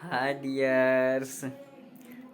हाय dears.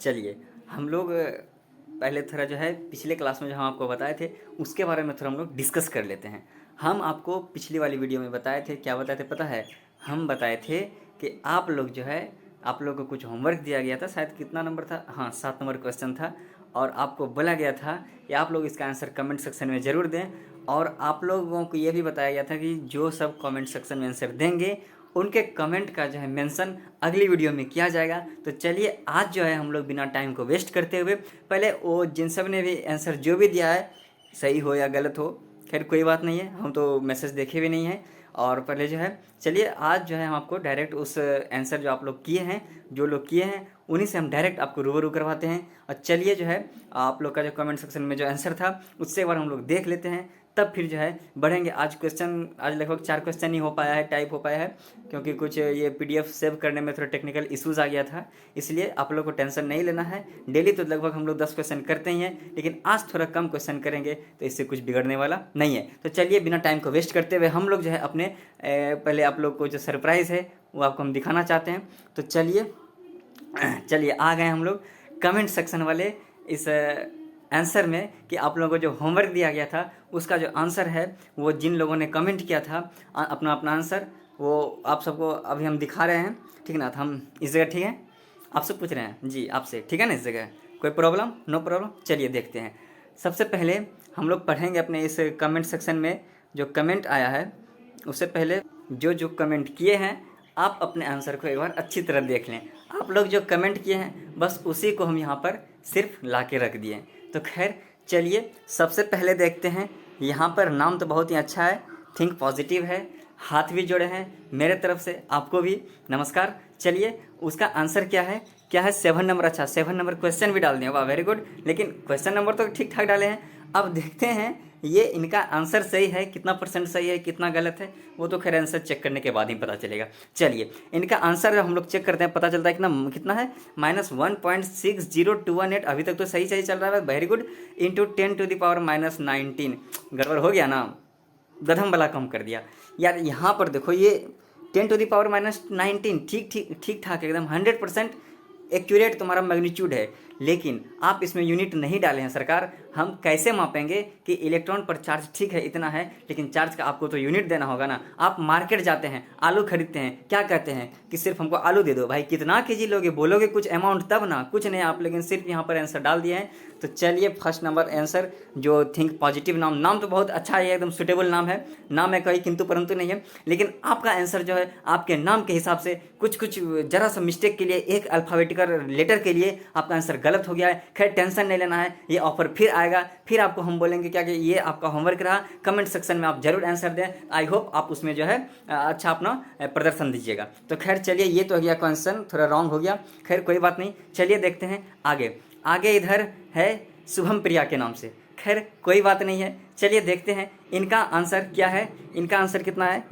चलिए हम लोग पहले थोड़ा जो है पिछले क्लास में जो हम आपको बताए थे उसके बारे में थोड़ा हम लोग डिस्कस कर लेते हैं। हम आपको पिछली वाली वीडियो में बताए थे, क्या बताए थे पता है? हम बताए थे कि आप लोग जो है, आप लोग को कुछ होमवर्क दिया गया था, शायद कितना नंबर था, हाँ 7 नंबर क्वेश्चन था। और आपको बोला गया था कि आप लोग इसका आंसर कमेंट सेक्शन में ज़रूर दें। और आप लोगों को ये भी बताया गया था कि जो सब कमेंट सेक्शन में आंसर देंगे उनके कमेंट का जो है मेंशन अगली वीडियो में किया जाएगा। तो चलिए आज जो है हम लोग बिना टाइम को वेस्ट करते हुए पहले वो जिन सब ने भी आंसर जो भी दिया है, सही हो या गलत हो, खैर कोई बात नहीं है, हम तो मैसेज देखे भी नहीं हैं। और पहले जो है चलिए आज जो है हम आपको डायरेक्ट उस आंसर जो आप लोग किए हैं, जो लोग किए हैं उन्हीं से हम डायरेक्ट आपको रूबरू करवाते हैं। और चलिए जो है आप लोग का जो कमेंट सेक्शन में जो आंसर था उससे एक बार हम लोग देख लेते हैं, तब फिर जो है बढ़ेंगे। आज क्वेश्चन, आज लगभग 4 क्वेश्चन ही हो पाया है, टाइप हो पाया है, क्योंकि कुछ ये पीडीएफ सेव करने में थोड़ा टेक्निकल इश्यूज़ आ गया था। इसलिए आप लोग को टेंशन नहीं लेना है। डेली तो लगभग हम लोग 10 क्वेश्चन करते ही हैं, लेकिन आज थोड़ा कम क्वेश्चन करेंगे तो इससे कुछ बिगड़ने वाला नहीं है। तो चलिए बिना टाइम को वेस्ट करते हुए हम लोग जो है अपने पहले आप लोग को जो सरप्राइज़ है वो आपको हम दिखाना चाहते हैं। तो चलिए आ गए हम लोग कमेंट सेक्शन वाले इस आंसर में कि आप लोगों को जो होमवर्क दिया गया था उसका जो आंसर है, वो जिन लोगों ने कमेंट किया था अपना अपना आंसर, वो आप सबको अभी हम दिखा रहे हैं। ठीक ना? तो हम इस जगह, ठीक है, आपसे पूछ रहे हैं जी, आपसे, ठीक है ना? इस जगह कोई प्रॉब्लम? No problem. चलिए देखते हैं। सबसे पहले हम लोग पढ़ेंगे अपने इस कमेंट सेक्शन में जो कमेंट आया है। उससे पहले जो जो कमेंट किए हैं आप अपने आंसर को एक बार अच्छी तरह देख लें। आप लोग जो कमेंट किए हैं बस उसी को हम यहाँ पर सिर्फ ला के रख दिए। तो खैर चलिए सबसे पहले देखते हैं। यहाँ पर नाम तो बहुत ही अच्छा है, थिंक पॉजिटिव है, हाथ भी जोड़े हैं मेरे तरफ से, आपको भी नमस्कार। चलिए उसका आंसर क्या है? क्या है? 7 नंबर। अच्छा 7 नंबर क्वेश्चन भी डाल दिए, वाह वेरी गुड। लेकिन क्वेश्चन नंबर तो ठीक ठाक डाले हैं। अब देखते हैं ये इनका आंसर सही है, कितना परसेंट सही है, कितना गलत है, वो तो खैर आंसर चेक करने के बाद ही पता चलेगा। चलिए इनका आंसर जब हम लोग चेक करते हैं पता चलता है कितना कितना है, -1.60218। अभी तक तो सही सही चल रहा है, वेरी गुड। इंटू 10⁻⁻19। गड़बड़ हो गया ना, गधम वाला कम कर दिया यार। यहाँ पर देखो ये 10⁻⁻19 ठीक ठाक एकदम 100% एक्यूरेट तुम्हारा मैग्नीट्यूड है। लेकिन आप इसमें यूनिट नहीं डाले हैं सरकार। हम कैसे मापेंगे कि इलेक्ट्रॉन पर चार्ज ठीक है इतना है, लेकिन चार्ज का आपको तो यूनिट देना होगा ना। आप मार्केट जाते हैं, आलू खरीदते हैं, क्या कहते हैं कि सिर्फ हमको आलू दे दो भाई, कितना केजी लोगे, बोलोगे कुछ अमाउंट तब ना, कुछ नहीं आप, लेकिन सिर्फ यहाँ पर आंसर डाल दिए हैं। तो चलिए फर्स्ट नंबर आंसर जो थिंक पॉजिटिव, नाम तो बहुत अच्छा है, एकदम सुटेबल नाम है, नाम है कहीं किंतु परंतु नहीं है। लेकिन आपका आंसर जो है आपके नाम के हिसाब से कुछ जरा सा मिस्टेक के लिए, एक अल्फाबेटिकल लेटर के लिए आपका आंसर गलत हो गया है। खैर टेंशन नहीं लेना है, ये ऑफर फिर आएगा, फिर आपको हम बोलेंगे क्या कि ये आपका होमवर्क रहा, कमेंट सेक्शन में आप जरूर आंसर दें। आई होप आप उसमें जो है अच्छा अपना प्रदर्शन दीजिएगा। तो खैर चलिए ये तो हो गया क्वेश्चन, थोड़ा रॉन्ग हो गया, खैर कोई बात नहीं। चलिए देखते हैं आगे इधर है शुभम प्रिया के नाम से, खैर कोई बात नहीं है। चलिए देखते हैं इनका आंसर क्या है। इनका आंसर कितना है,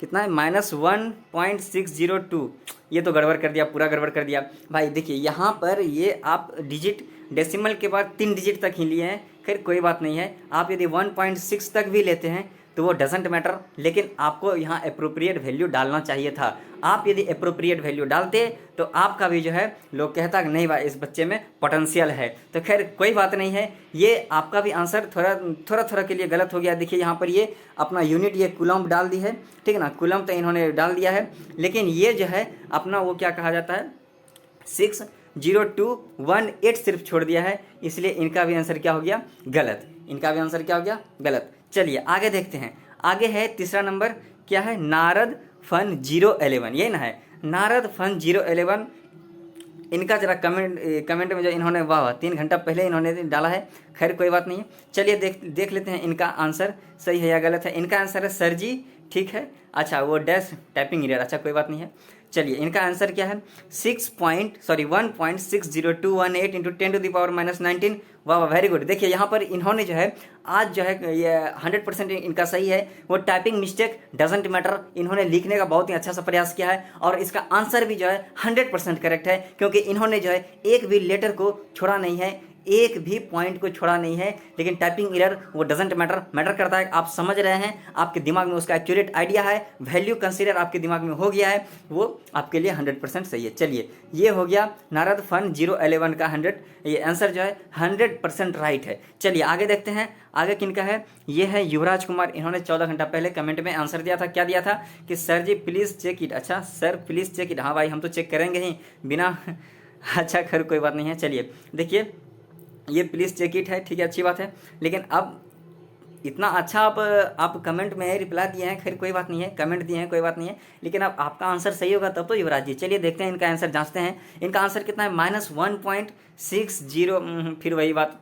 कितना है, -1.602। ये तो गड़बड़ कर दिया, पूरा गड़बड़ कर दिया भाई। देखिए यहाँ पर ये आप डिजिट डेसिमल के बाद 3 डिजिट तक ही लिए हैं, खैर कोई बात नहीं है। आप यदि 1.6 तक भी लेते हैं तो वो डजेंट मैटर, लेकिन आपको यहाँ अप्रोप्रिएट वैल्यू डालना चाहिए था। आप यदि अप्रोप्रिएट वैल्यू डालते तो आपका भी जो है लोग कहता कि नहीं भाई इस बच्चे में पोटेंशियल है। तो खैर कोई बात नहीं है, ये आपका भी आंसर थोड़ा के लिए गलत हो गया। देखिए यहाँ पर ये अपना यूनिट ये कूलम डाल दी है, ठीक है ना, कूलम तो इन्होंने डाल दिया है, लेकिन ये जो है अपना वो क्या कहा जाता है 60218 सिर्फ छोड़ दिया है, इसलिए इनका भी आंसर क्या हो गया, गलत। इनका भी आंसर क्या हो गया, गलत। चलिए आगे देखते हैं। आगे है तीसरा नंबर, क्या है, नारद फन 011, ये ना है नारद फन 011। इनका जरा कमेंट में जो इन्होंने वाह 3 घंटा पहले इन्होंने डाला है, खैर कोई बात नहीं है। चलिए देख लेते हैं इनका आंसर सही है या गलत है। इनका आंसर है सर जी, ठीक है। अच्छा वो डैश टाइपिंग एरर, अच्छा कोई बात नहीं है। चलिए इनका आंसर क्या है, 1.60218 इंटू 10⁻⁻19 वाह वाह, वेरी गुड। देखिए यहाँ पर इन्होंने जो है आज जो है ये 100% इनका सही है। वो टाइपिंग मिस्टेक डजेंट मैटर, इन्होंने लिखने का बहुत ही अच्छा सा प्रयास किया है और इसका आंसर भी जो है 100% करेक्ट है, क्योंकि इन्होंने जो है एक भी लेटर को छोड़ा नहीं है, एक भी पॉइंट को छोड़ा नहीं है। लेकिन टाइपिंग एरर वो डजेंट मैटर, मैटर करता है। आप समझ रहे हैं, आपके दिमाग में उसका एक्यूरेट आइडिया है, वैल्यू कंसीडर आपके दिमाग में हो गया है, वो आपके लिए 100% सही है। चलिए ये हो गया नारद फन 011 का 100, ये आंसर जो है 100% राइट है। चलिए आगे देखते हैं, आगे किनका है। ये है युवराज कुमार, इन्होंने 14 घंटा पहले कमेंट में आंसर दिया था। क्या दिया था कि sir ji please check it. अच्छा सर प्लीज़ चेक इट, हाँ भाई हम तो चेक करेंगे ही बिना अच्छा खैर कोई बात नहीं है। चलिए देखिए ये प्लीज़ चेक इट है, ठीक है, अच्छी बात है। लेकिन अब इतना अच्छा आप कमेंट में रिप्लाई दिए हैं, खैर कोई बात नहीं है, कमेंट दिए हैं कोई बात नहीं है, लेकिन अब आपका आंसर सही होगा तब तो युवराज जी। चलिए देखते हैं इनका आंसर, जांचते हैं। इनका आंसर कितना है, -1.60। फिर वही बात,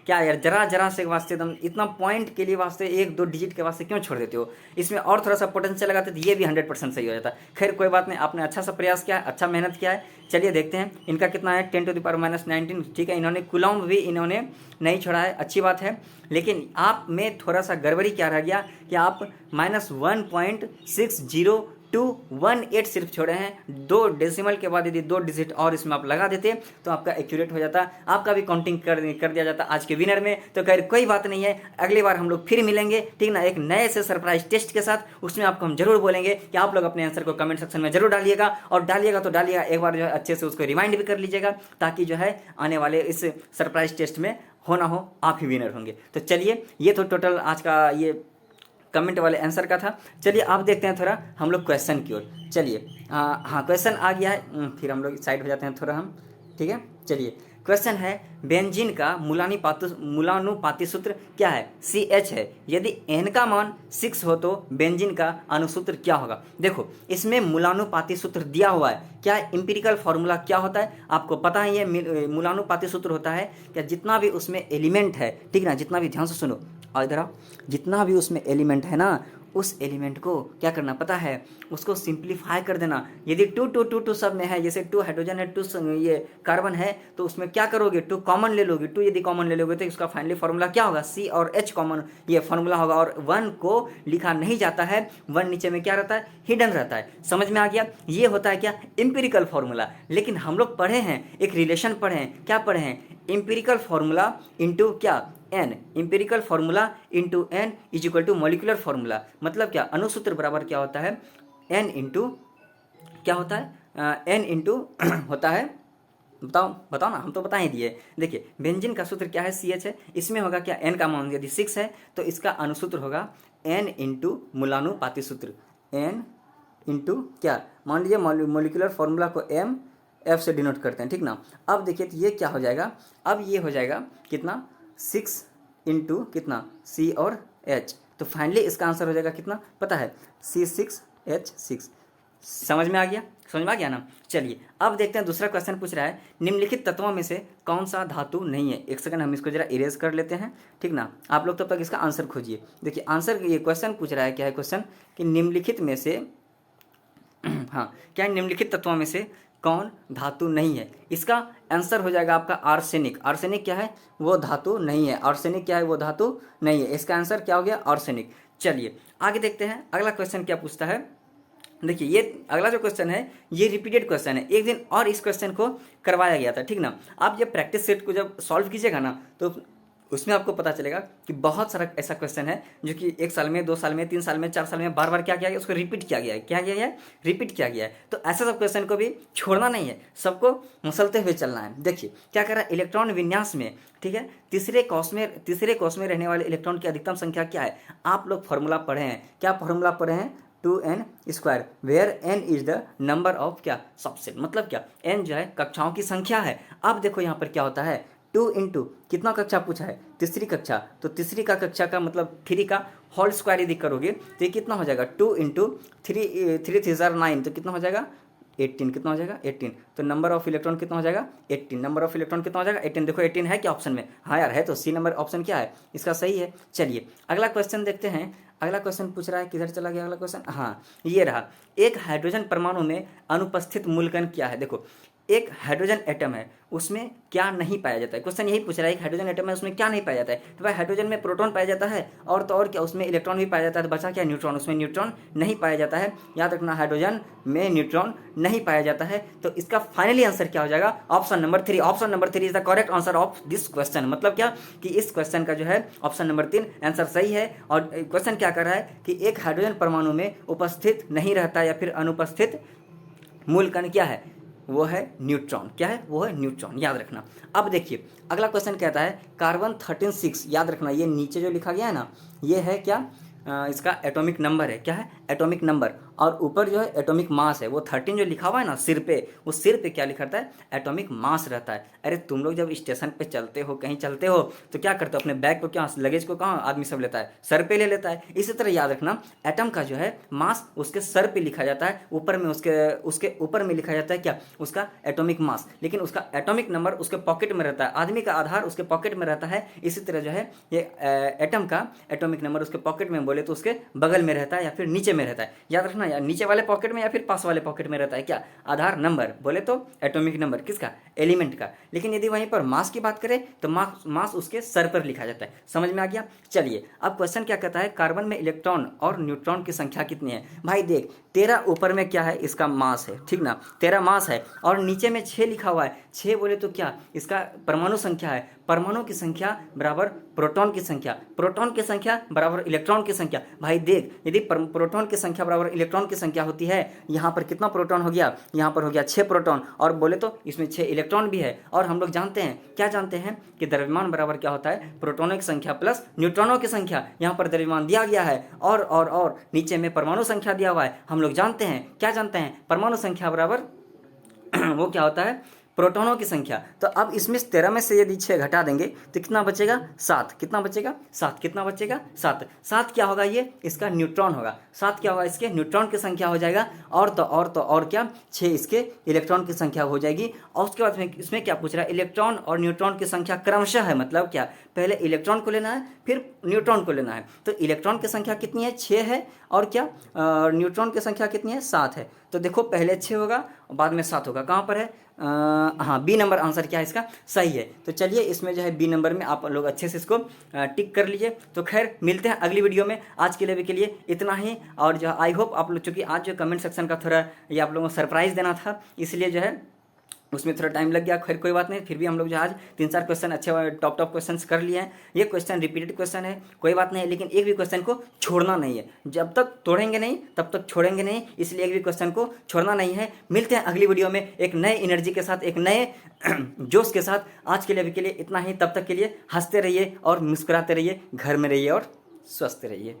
क्या यार जरा से वास्ते एकदम इतना पॉइंट के लिए वास्ते 1-2 डिजिट के वास्ते क्यों छोड़ देते हो। इसमें और थोड़ा सा पोटेंशियल लगाते तो ये भी 100% सही हो जाता। खैर कोई बात नहीं, आपने अच्छा सा प्रयास किया है, अच्छा मेहनत किया है। चलिए देखते हैं इनका कितना है, 10⁻⁻19। ठीक है, इन्होंने कूलॉम्ब भी इन्होंने नहीं छोड़ा है, अच्छी बात है। लेकिन आप में थोड़ा सा गड़बड़ी क्या रह गया कि आप -1.6021 सिर्फ छोड़े हैं। 2 डेसिमल के बाद यदि 2 डिजिट और इसमें आप लगा देते तो आपका एक्यूरेट हो जाता, आपका भी काउंटिंग कर दिया जाता आज के विनर में। तो खैर कोई बात नहीं है, अगली बार हम लोग फिर मिलेंगे, ठीक ना, एक नए से सरप्राइज टेस्ट के साथ। उसमें आपको हम जरूर बोलेंगे कि आप लोग अपने आंसर को कमेंट सेक्शन में जरूर डालिएगा, और डालिएगा तो डालिएगा, एक बार जो है अच्छे से उसको रिमाइंड भी कर लीजिएगा, ताकि जो है आने वाले इस सरप्राइज टेस्ट में हो ना हो आप ही विनर होंगे। तो चलिए ये तो टोटल आज का ये कमेंट वाले आंसर का था। चलिए आप देखते हैं थोड़ा हम लोग क्वेश्चन की ओर। चलिए हाँ क्वेश्चन आ गया है, फिर हम लोग साइड हो जाते हैं थोड़ा हम, ठीक है। चलिए क्वेश्चन है, बेंजीन का मूलानुपाती सूत्र क्या है। CH है, यदि n का मान 6 हो तो बेंजीन का अनुसूत्र क्या होगा। देखो इसमें मूलानुपाती सूत्र दिया हुआ है, क्या इंपिरिकल फॉर्मूला क्या होता है आपको पता है। ये मूलानुपाती सूत्र होता है क्या, जितना भी उसमें एलिमेंट है, ठीक ना, जितना भी, ध्यान से सुनो और इधर आओ, जितना भी उसमें एलिमेंट है ना, उस एलिमेंट को क्या करना पता है, उसको सिंप्लीफाई कर देना। यदि 2 सब में है, जैसे 2 हाइड्रोजन है, 2 ये कार्बन है, तो उसमें क्या करोगे, 2 कॉमन ले लोगे। 2 यदि कॉमन ले लोगे तो इसका फाइनली फॉर्मूला क्या होगा, C और H कॉमन ये फॉर्मूला होगा। और 1 को लिखा नहीं जाता है, 1 नीचे में क्या रहता है, हिडन रहता है। समझ में आ गया, ये होता है क्या, इंपिरिकल फॉर्मूला। लेकिन हम लोग पढ़े हैं एक रिलेशन पढ़े हैं, क्या पढ़े हैं, इंपिरिकल फॉर्मूला इंटू क्या, n, empirical formula into n is equal to molecular formula. मतलब क्या, अनुसूत्र बराबर क्या होता है, n इंटू क्या होता है, n इंटू होता है, बताओ ना, हम तो बता ही दिए। देखिए बेंजीन का सूत्र क्या है, CH है, इसमें होगा क्या, n का मान यदि 6 है तो इसका अनुसूत्र होगा n इंटू मूलानुपाती सूत्र, n इंटू क्या, मान लीजिए मॉलिकुलर फॉर्मूला को F से डिनोट करते हैं, ठीक ना। अब देखिए तो ये क्या हो जाएगा, अब ये हो जाएगा कितना, 6 इंटू कितना, C और H। तो फाइनली इसका आंसर हो जाएगा कितना पता है, C6H6। समझ में आ गया ना। चलिए अब देखते हैं दूसरा क्वेश्चन पूछ रहा है, निम्नलिखित तत्वों में से कौन सा धातु नहीं है। एक सेकंड हम इसको जरा इरेज कर लेते हैं, ठीक ना, आप लोग तब तक इसका आंसर खोजिए। देखिए आंसर, ये क्वेश्चन पूछ रहा है, क्या है क्वेश्चन, कि निम्नलिखित में से हाँ क्या, निम्नलिखित तत्वों में से कौन धातु नहीं है। इसका आंसर हो जाएगा आपका आर्सेनिक। आर्सेनिक क्या है, वो धातु नहीं है। आर्सेनिक क्या है, वो धातु नहीं है। इसका आंसर क्या हो गया, आर्सेनिक। चलिए आगे देखते हैं अगला क्वेश्चन क्या पूछता है। देखिए ये अगला जो क्वेश्चन है ये रिपीटेड क्वेश्चन है, एक दिन और इस क्वेश्चन को करवाया गया था, ठीक ना। आप जब प्रैक्टिस सेट को जब सॉल्व कीजिएगा ना तो उसमें आपको पता चलेगा कि बहुत सारा ऐसा क्वेश्चन है जो कि 1 साल में, 2 साल में, 3 साल में, 4 साल में बार बार क्या किया गया, उसको रिपीट किया गया है। क्या किया गया है, रिपीट किया गया है। तो ऐसे सब क्वेश्चन को भी छोड़ना नहीं है, सबको मसलते हुए चलना है। देखिए क्या कर रहा है, इलेक्ट्रॉन विन्यास में, ठीक है, तीसरे कोष में रहने वाले इलेक्ट्रॉन की अधिकतम संख्या क्या है। आप लोग फॉर्मूला पढ़े हैं, क्या फॉर्मूला पढ़े हैं, 2n², where n is the number of क्या, सबसेट। मतलब क्या, n जो है कक्षाओं की संख्या है। अब देखो यहाँ पर क्या होता है, 2 इंटू कितना कक्षा पूछा है, तीसरी कक्षा, तो तीसरी का कक्षा का मतलब 3 का होल स्क्वायर यदि करोगे तो ये कितना हो जाएगा, 2 इंटू 3 तो कितना हो जाएगा, 18। कितना हो जाएगा, 18। तो नंबर ऑफ इलेक्ट्रॉन कितना हो जाएगा, 18। नंबर ऑफ इलेक्ट्रॉन कितना हो जाएगा, 18। देखो 18 है क्या ऑप्शन में, हाँ यार है, तो C नंबर ऑप्शन क्या है इसका सही है। चलिए अगला क्वेश्चन देखते हैं। अगला क्वेश्चन पूछ रहा है, किधर चला गया अगला क्वेश्चन, हाँ ये रहा, एक हाइड्रोजन परमाणु में अनुपस्थित मूलकण क्या है। देखो एक हाइड्रोजन एटम है, उसमें क्या नहीं पाया जाता है। क्वेश्चन यही पूछ रहा है, एक हाइड्रोजन एटम है, उसमें क्या नहीं पाया जाता है। तो भाई हाइड्रोजन में प्रोटॉन पाया जाता है, और तो और क्या, उसमें इलेक्ट्रॉन भी पाया जाता है। तो बचा क्या, न्यूट्रॉन। उसमें न्यूट्रॉन नहीं पाया जाता है। याद रखना, हाइड्रोजन में न्यूट्रॉन नहीं पाया जाता है। तो इसका फाइनली आंसर क्या हो जाएगा, option number 3। Option number 3 is the correct answer of this question. मतलब क्या कि इस क्वेश्चन का जो है ऑप्शन नंबर 3 आंसर सही है। और क्वेश्चन क्या कर रहा है कि एक हाइड्रोजन परमाणु में उपस्थित नहीं रहता या फिर अनुपस्थित मूल कण क्या है, वो है न्यूट्रॉन। क्या है, वो है न्यूट्रॉन। याद रखना। अब देखिए अगला क्वेश्चन कहता है कार्बन 13-6। याद रखना, ये नीचे जो लिखा गया है ना, ये है क्या, इसका एटॉमिक नंबर है। क्या है, एटॉमिक नंबर। और ऊपर जो है एटॉमिक मास है। वो 13 जो लिखा हुआ है ना सिर पे, वो सिर पे क्या लिखा रहता है, एटॉमिक मास रहता है। अरे तुम लोग जब स्टेशन पे चलते हो, कहीं चलते हो, तो क्या करते हो, अपने बैग को, क्या लगेज को कहाँ आदमी सब लेता है, सर पे ले लेता है। इसी तरह याद रखना, एटम का जो है मास उसके सर पे लिखा जाता है, ऊपर में उसके ऊपर में लिखा जाता है क्या, उसका एटॉमिक मास। लेकिन उसका एटॉमिक नंबर उसके पॉकेट में रहता है। आदमी का आधार उसके पॉकेट में रहता है। इसी तरह जो है ये एटम का एटॉमिक नंबर उसके पॉकेट में, बोले तो उसके बगल में रहता है या फिर नीचे में रहता है। याद रखना, या नीचे वाले पॉकेट में या फिर पास वाले पॉकेट में रहता है। क्या, आधार नंबर, बोले तो एटॉमिक नंबर किसका, एलिमेंट का। लेकिन यदि वहीं पर मास की बात करें तो मास उसके सर पर लिखा जाता है। समझ में आ गया। चलिए अब क्वेश्चन क्या कहता है, कार्बन में इलेक्ट्रॉन और न्यूट्रॉन की संख्या कितनी है। भाई देख, 13 ऊपर में क्या है, इसका मास है, ठीक ना, 13 मास है, और नीचे में 6 लिखा हुआ है। 6 बोले तो क्या, इसका परमाणु संख्या है। परमाणु की संख्या बराबर प्रोटॉन की संख्या, प्रोटॉन की संख्या बराबर इलेक्ट्रॉन की संख्या। भाई देख, यदि प्रोटॉन की संख्या बराबर इलेक्ट्रॉन की संख्या होती है, यहाँ पर कितना प्रोटॉन हो गया, यहाँ पर हो गया 6 प्रोटॉन, और बोले तो इसमें 6 इलेक्ट्रॉन भी है। और हम लोग जानते हैं, क्या जानते हैं कि द्रव्यमान बराबर क्या होता है, प्रोटॉनों की संख्या प्लस न्यूट्रॉनों की संख्या। यहाँ पर द्रव्यमान दिया गया है और नीचे में परमाणु संख्या दिया हुआ है। हम लोग जानते हैं, क्या जानते हैं, परमाणु संख्या बराबर वो क्या होता है, प्रोटॉनों की संख्या। तो अब इसमें 13 में से यदि 6 घटा देंगे तो कितना बचेगा, 7। कितना बचेगा, 7। कितना बचेगा, 7। 7 क्या होगा, ये इसका न्यूट्रॉन होगा। 7 क्या होगा, इसके न्यूट्रॉन की संख्या हो जाएगा। और क्या, 6 इसके इलेक्ट्रॉन की संख्या हो जाएगी। और उसके बाद इसमें क्या पूछ रहा है, इलेक्ट्रॉन और न्यूट्रॉन की संख्या क्रमशः है। मतलब क्या, पहले इलेक्ट्रॉन को लेना है फिर न्यूट्रॉन को लेना है। तो इलेक्ट्रॉन की संख्या कितनी है, 6 है, और क्या न्यूट्रॉन की संख्या कितनी है, 7 है। तो देखो पहले 6 होगा बाद में 7 होगा। कहाँ पर है, हाँ, बी नंबर आंसर क्या है इसका, सही है। तो चलिए इसमें जो है बी नंबर में आप लोग अच्छे से इसको टिक कर लीजिए। तो खैर मिलते हैं अगली वीडियो में। आज के लिए इतना ही। और जो आई होप आप लोग, चूँकि आज जो कमेंट सेक्शन का थोड़ा ये आप लोगों को सरप्राइज़ देना था, इसलिए जो है उसमें थोड़ा टाइम लग गया। खैर कोई बात नहीं, फिर भी हम लोग जो आज 3-4 क्वेश्चन अच्छे टॉप क्वेश्चन कर लिए हैं। ये क्वेश्चन रिपीटेड क्वेश्चन है, कोई बात नहीं, लेकिन एक भी क्वेश्चन को छोड़ना नहीं है। जब तक तोड़ेंगे नहीं तब तक छोड़ेंगे नहीं, इसलिए एक भी क्वेश्चन को छोड़ना नहीं है। मिलते हैं अगली वीडियो में एक नए एनर्जी के साथ, एक नए जोश के साथ। आज के लिए इतना ही। तब तक के लिए हंसते रहिए और मुस्कुराते रहिए, घर में रहिए और स्वस्थ रहिए।